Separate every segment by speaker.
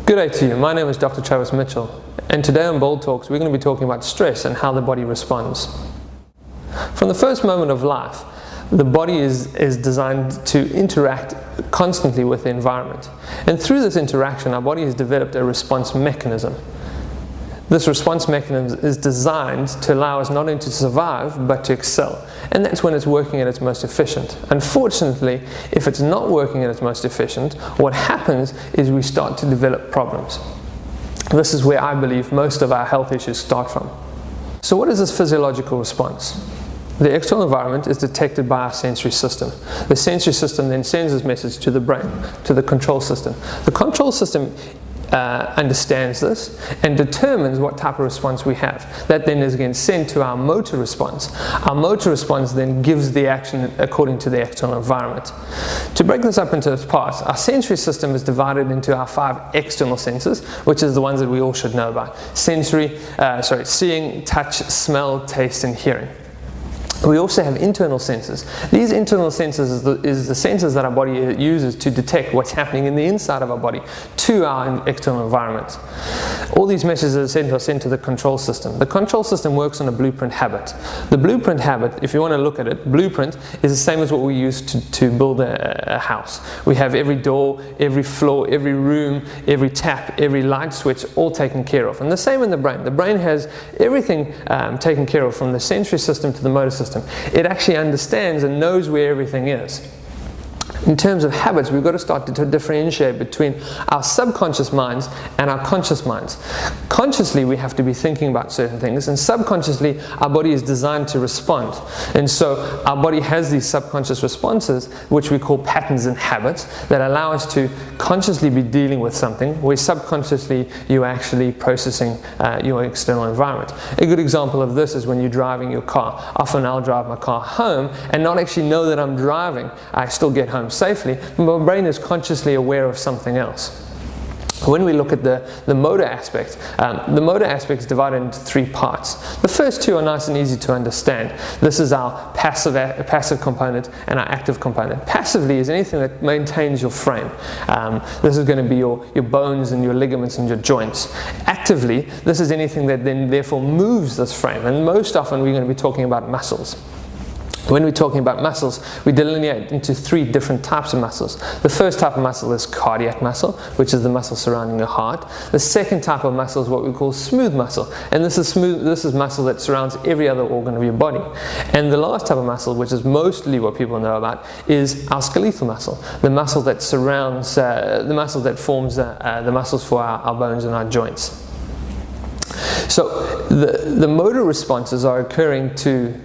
Speaker 1: Good day to you. My name is Dr. Travis Mitchell, and today on Bold Talks we're going to be talking about stress and how the body responds. From the first moment of life, the body is designed to interact constantly with the environment, and through this interaction our body has developed a response mechanism. This response mechanism is designed to allow us not only to survive but to excel, and that's when it's working at its most efficient. Unfortunately, if it's not working at its most efficient, what happens is we start to develop problems. This is where I believe most of our health issues start from. So what is this physiological response? The external environment is detected by our sensory system. The sensory system then sends this message to the brain, to the control system. The control system understands this and determines what type of response we have. That then is again sent to our motor response. Our motor response then gives the action according to the external environment. To break this up into its parts, our sensory system is divided into our 5 external senses, which is the ones that we all should know about. Seeing, touch, smell, taste, and hearing. We also have internal senses. These internal senses is the senses that our body uses to detect what's happening in the inside of our body to our external environment. All these messages are sent to the control system. The control system works on a blueprint habit. The blueprint habit, if you want to look at it, blueprint is the same as what we use to build a house. We have every door, every floor, every room, every tap, every light switch, all taken care of. And the same in the brain. The brain has everything taken care of, from the sensory system to the motor system. It actually understands and knows where everything is. In terms of habits, we've got to start to differentiate between our subconscious minds and our conscious minds. Consciously, we have to be thinking about certain things, and subconsciously, our body is designed to respond. And so, our body has these subconscious responses, which we call patterns and habits, that allow us to consciously be dealing with something, where subconsciously, you're actually processing your external environment. A good example of this is when you're driving your car. Often, I'll drive my car home and not actually know that I'm driving. I still get home safely, but my brain is consciously aware of something else. When we look at the motor aspect is divided into 3 parts. The first 2 are nice and easy to understand. This is our passive component and our active component. Passively is anything that maintains your frame. This is going to be your bones and your ligaments and your joints. Actively, this is anything that then therefore moves this frame, and most often we're going to be talking about muscles. When we're talking about muscles, we delineate into 3 different types of muscles. The first type of muscle is cardiac muscle, which is the muscle surrounding the heart. The second type of muscle is what we call smooth muscle, and this is muscle that surrounds every other organ of your body. And the last type of muscle, which is mostly what people know about, is our skeletal muscle, the muscle that surrounds, the muscle that forms the muscles for our bones and our joints. So the motor responses are occurring to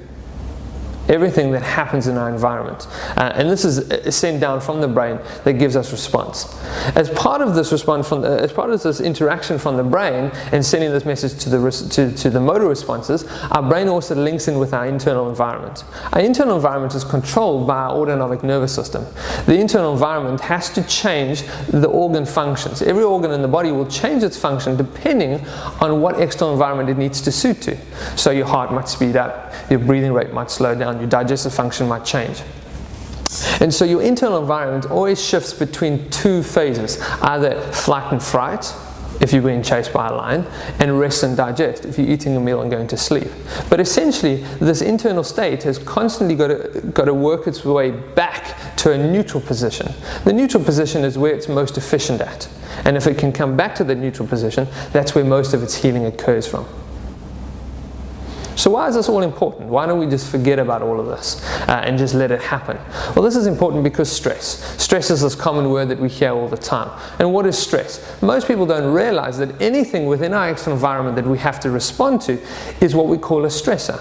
Speaker 1: everything that happens in our environment, and this is sent down from the brain that gives us response. As part of this interaction from the brain and sending this message to the motor responses, our brain also links in with our internal environment. Our internal environment is controlled by our autonomic nervous system. The internal environment has to change the organ functions. Every organ in the body will change its function depending on what external environment it needs to suit to. So your heart might speed up, your breathing rate might slow down, your digestive function might change. And so your internal environment always shifts between 2 phases, either flight and fright, if you're being chased by a lion, and rest and digest, if you're eating a meal and going to sleep. But essentially, this internal state has constantly got to work its way back to a neutral position. The neutral position is where it's most efficient at. And if it can come back to the neutral position, that's where most of its healing occurs from. So why is this all important? Why don't we just forget about all of this and just let it happen? Well, this is important because stress. Stress is this common word that we hear all the time. And what is stress? Most people don't realize that anything within our external environment that we have to respond to is what we call a stressor.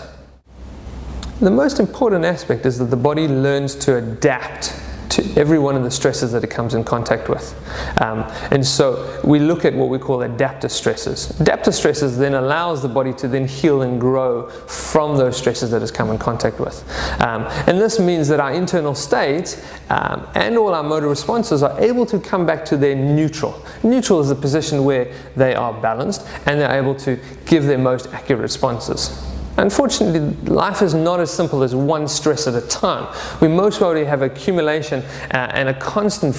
Speaker 1: The most important aspect is that the body learns to adapt to every one of the stresses that it comes in contact with. And so we look at what we call adaptive stresses. Adaptive stresses then allows the body to then heal and grow from those stresses that it's come in contact with. And this means that our internal state and all our motor responses are able to come back to their neutral. Neutral is the position where they are balanced and they're able to give their most accurate responses. Unfortunately, life is not as simple as one stress at a time. We most probably have accumulation and a constant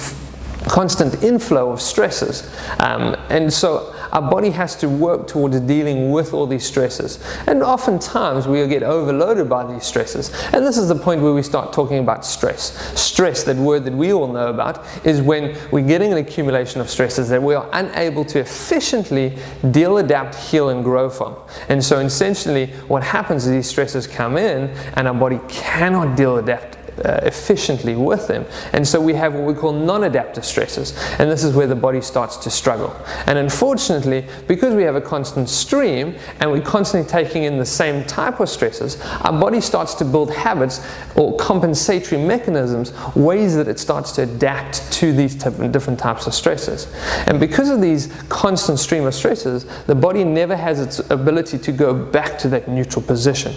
Speaker 1: constant inflow of stresses, and so our body has to work towards dealing with all these stresses, and oftentimes we get overloaded by these stresses. And this is the point where we start talking about stress. Stress, that word that we all know about, is when we're getting an accumulation of stresses that we are unable to efficiently deal, adapt, heal and grow from. And so essentially what happens is these stresses come in and our body cannot deal, adapt efficiently with them, and so we have what we call non-adaptive stresses, and this is where the body starts to struggle. And unfortunately, because we have a constant stream and we're constantly taking in the same type of stresses, our body starts to build habits or compensatory mechanisms, ways that it starts to adapt to these different types of stresses. And because of these constant stream of stresses, the body never has its ability to go back to that neutral position.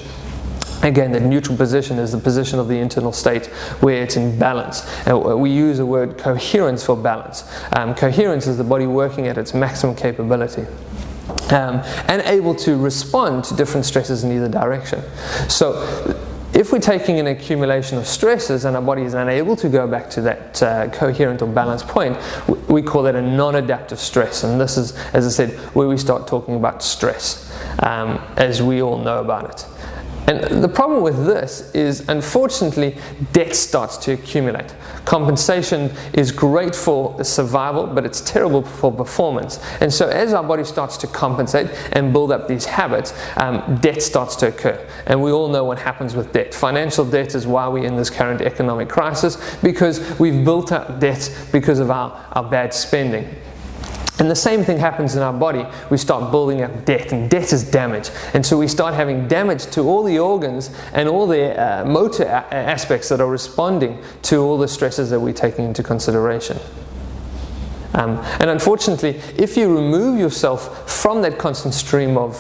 Speaker 1: Again, that neutral position is the position of the internal state where it's in balance. We use the word coherence for balance. Coherence is the body working at its maximum capability. And able to respond to different stresses in either direction. So if we're taking an accumulation of stresses and our body is unable to go back to that coherent or balanced point, we call that a non-adaptive stress. And this is, as I said, where we start talking about stress, as we all know about it. And the problem with this is, unfortunately, debt starts to accumulate. Compensation is great for survival, but it's terrible for performance. And so as our body starts to compensate and build up these habits, debt starts to occur. And we all know what happens with debt. Financial debt is why we're in this current economic crisis, because we've built up debt because of our bad spending. And the same thing happens in our body. We start building up debt, and debt is damage. And so we start having damage to all the organs and all the motor aspects that are responding to all the stresses that we're taking into consideration. And unfortunately, if you remove yourself from that constant stream of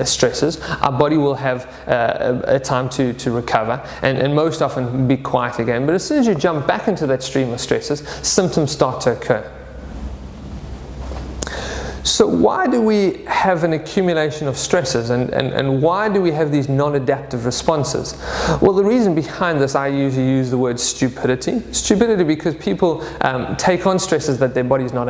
Speaker 1: stresses, our body will have a time to recover and most often be quiet again. But as soon as you jump back into that stream of stresses, symptoms start to occur. So why do we have an accumulation of stresses, and why do we have these non-adaptive responses? Well, the reason behind this, I usually use the word stupidity. Stupidity because people take on stresses that their body's not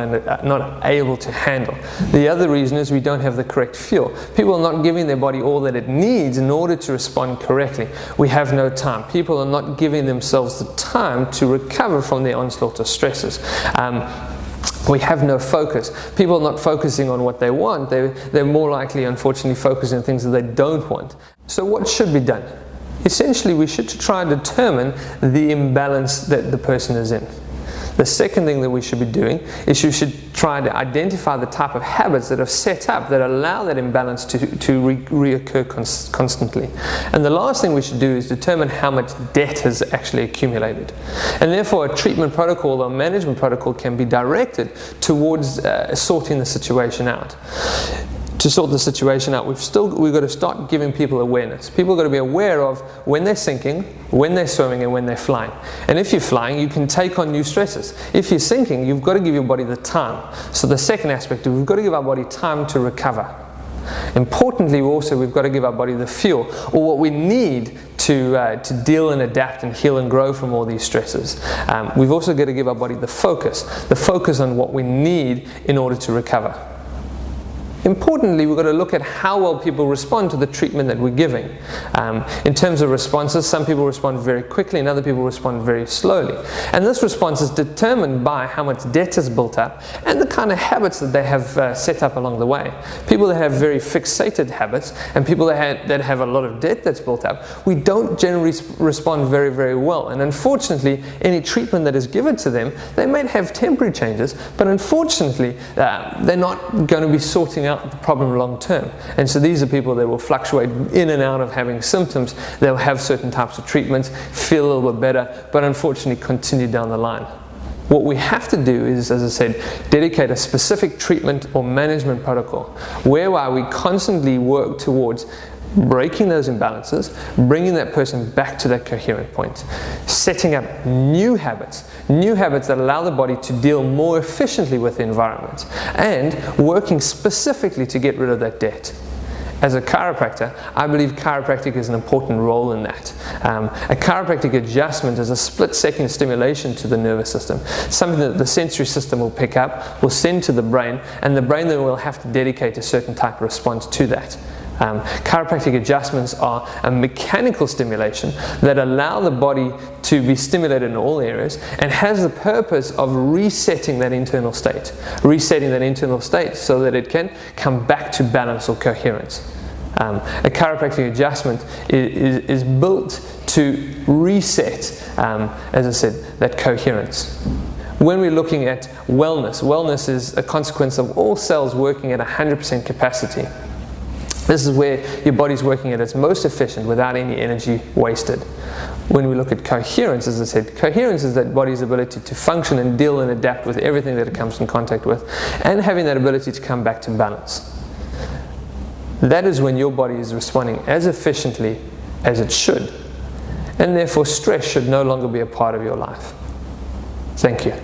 Speaker 1: able to handle. The other reason is we don't have the correct fuel. People are not giving their body all that it needs in order to respond correctly. We have no time. People are not giving themselves the time to recover from their onslaught of stresses. We have no focus. People are not focusing on what they want. They're more likely, unfortunately, focusing on things that they don't want. So what should be done? Essentially, we should try and determine the imbalance that the person is in. The second thing that we should be doing is you should try to identify the type of habits that are set up that allow that imbalance to reoccur constantly. And the last thing we should do is determine how much debt has actually accumulated. And therefore a treatment protocol or management protocol can be directed towards sorting the situation out. To sort the situation out, we've got to start giving people awareness. People have got to be aware of when they're sinking, when they're swimming, and when they're flying. And if you're flying, you can take on new stresses. If you're sinking, you've got to give your body the time. So the second aspect, we've got to give our body time to recover. Importantly, we've got to give our body the fuel, or what we need to deal and adapt and heal and grow from all these stresses. We've also got to give our body the focus on what we need in order to recover. Importantly, we've got to look at how well people respond to the treatment that we're giving. In terms of responses, some people respond very quickly and other people respond very slowly. And this response is determined by how much debt is built up and the kind of habits that they have set up along the way. People that have very fixated habits and people that have a lot of debt that's built up, we don't generally respond very, very well. And unfortunately, any treatment that is given to them, they might have temporary changes, but unfortunately, they're not going to be sorting out the problem long term. And so these are people that will fluctuate in and out of having symptoms. They'll have certain types of treatments, feel a little bit better, but unfortunately continue down the line. What we have to do is, as I said, dedicate a specific treatment or management protocol whereby we constantly work towards breaking those imbalances, bringing that person back to that coherent point, setting up new habits that allow the body to deal more efficiently with the environment, and working specifically to get rid of that debt. As a chiropractor, I believe chiropractic is an important role in that. A chiropractic adjustment is a split-second stimulation to the nervous system, something that the sensory system will pick up, will send to the brain, and the brain then will have to dedicate a certain type of response to that. Chiropractic adjustments are a mechanical stimulation that allow the body to be stimulated in all areas and has the purpose of resetting that internal state so that it can come back to balance or coherence. A chiropractic adjustment is built to reset, as I said, that coherence. When we're looking at wellness is a consequence of all cells working at 100% capacity. This is where your body's working at its most efficient without any energy wasted. When we look at coherence, as I said, coherence is that body's ability to function and deal and adapt with everything that it comes in contact with, and having that ability to come back to balance. That is when your body is responding as efficiently as it should, and therefore stress should no longer be a part of your life. Thank you.